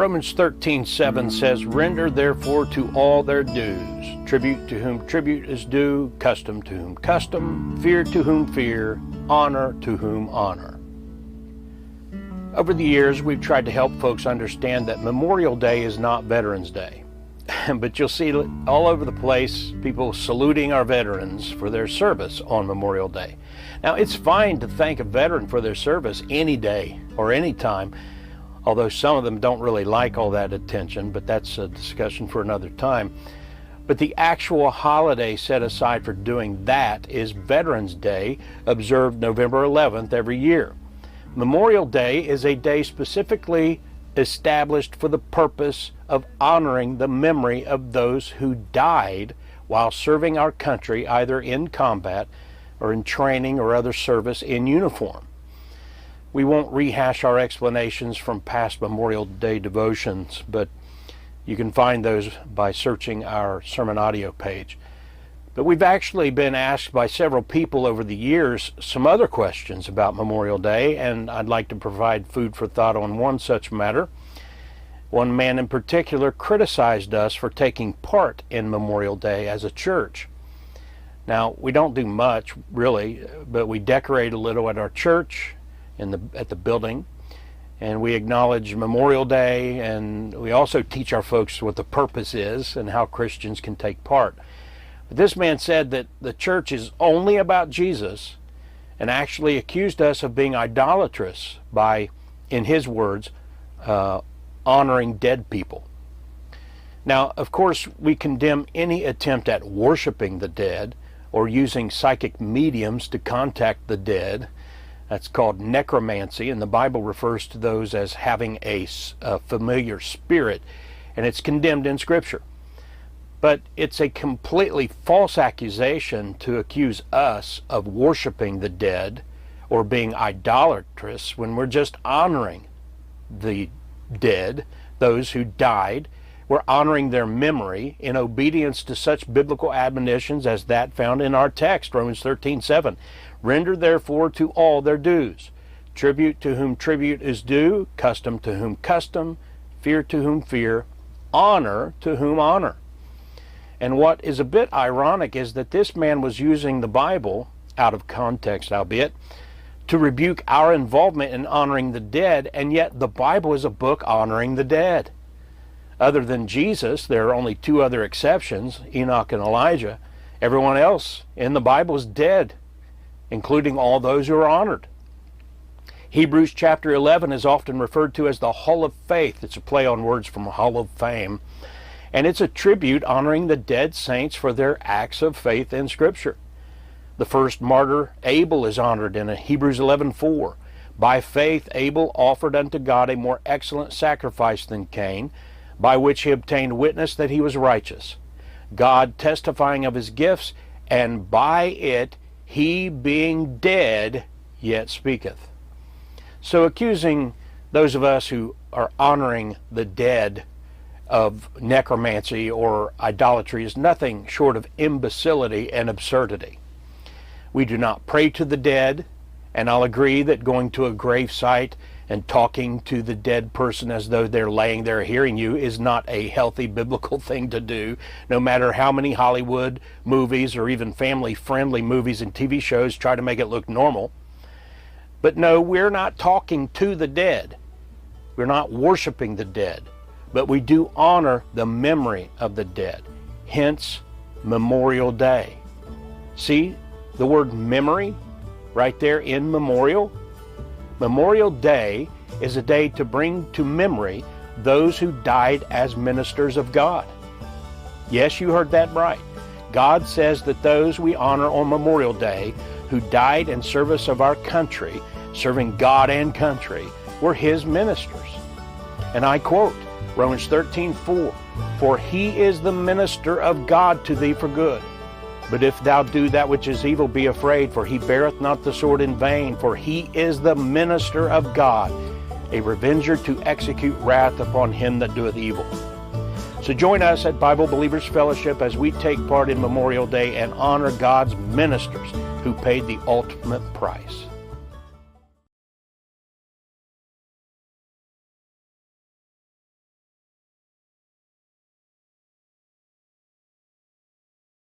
Romans 13:7 says, "Render therefore to all their dues, tribute to whom tribute is due, custom to whom custom, fear to whom fear, honor to whom honor." Over the years, we've tried to help folks understand that Memorial Day is not Veterans Day. But you'll see all over the place people saluting our veterans for their service on Memorial Day. Now, it's fine to thank a veteran for their service any day or any time, although some of them don't really like all that attention, but that's a discussion for another time. But the actual holiday set aside for doing that is Veterans Day, observed November 11th every year. Memorial Day is a day specifically established for the purpose of honoring the memory of those who died while serving our country, either in combat or in training or other service in uniform. We won't rehash our explanations from past Memorial Day devotions, but you can find those by searching our sermon audio page. But we've actually been asked by several people over the years some other questions about Memorial Day, and I'd like to provide food for thought on one such matter. One man in particular criticized us for taking part in Memorial Day as a church. Now, we don't do much, really, but we decorate a little at our church, at the building, and we acknowledge Memorial Day, and we also teach our folks what the purpose is and how Christians can take part. But this man said that the church is only about Jesus, and actually accused us of being idolatrous by, in his words, honoring dead people. Now, of course, we condemn any attempt at worshiping the dead or using psychic mediums to contact the dead. That's called necromancy, and the Bible refers to those as having a familiar spirit, and it's condemned in Scripture. But it's a completely false accusation to accuse us of worshiping the dead or being idolatrous when we're just honoring the dead, those who died. We're honoring their memory in obedience to such biblical admonitions as that found in our text, Romans 13:7. "Render therefore to all their dues, tribute to whom tribute is due, custom to whom custom, fear to whom fear, honor to whom honor." And what is a bit ironic is that this man was using the Bible, out of context albeit, to rebuke our involvement in honoring the dead, and yet the Bible is a book honoring the dead. Other than Jesus, there are only two other exceptions, Enoch and Elijah. Everyone else in the Bible is dead, including all those who are honored. Hebrews chapter 11 is often referred to as the Hall of Faith. It's a play on words from Hall of Fame. And it's a tribute honoring the dead saints for their acts of faith in Scripture. The first martyr, Abel, is honored in Hebrews 11:4. "By faith Abel offered unto God a more excellent sacrifice than Cain, by which he obtained witness that he was righteous, God testifying of his gifts, and by it he being dead yet speaketh." So accusing those of us who are honoring the dead of necromancy or idolatry is nothing short of imbecility and absurdity. We do not pray to the dead, and I'll agree that going to a grave site and talking to the dead person as though they're laying there hearing you is not a healthy biblical thing to do, no matter how many Hollywood movies or even family-friendly movies and TV shows try to make it look normal. But no, we're not talking to the dead. We're not worshiping the dead. But we do honor the memory of the dead. Hence, Memorial Day. See the word memory right there in memorial? Memorial Day is a day to bring to memory those who died as ministers of God. Yes, you heard that right. God says that those we honor on Memorial Day who died in service of our country, serving God and country, were His ministers. And I quote, Romans 13:4, "For he is the minister of God to thee for good. But if thou do that which is evil, be afraid, for he beareth not the sword in vain, for he is the minister of God, a revenger to execute wrath upon him that doeth evil." So join us at Bible Believers Fellowship as we take part in Memorial Day and honor God's ministers who paid the ultimate price.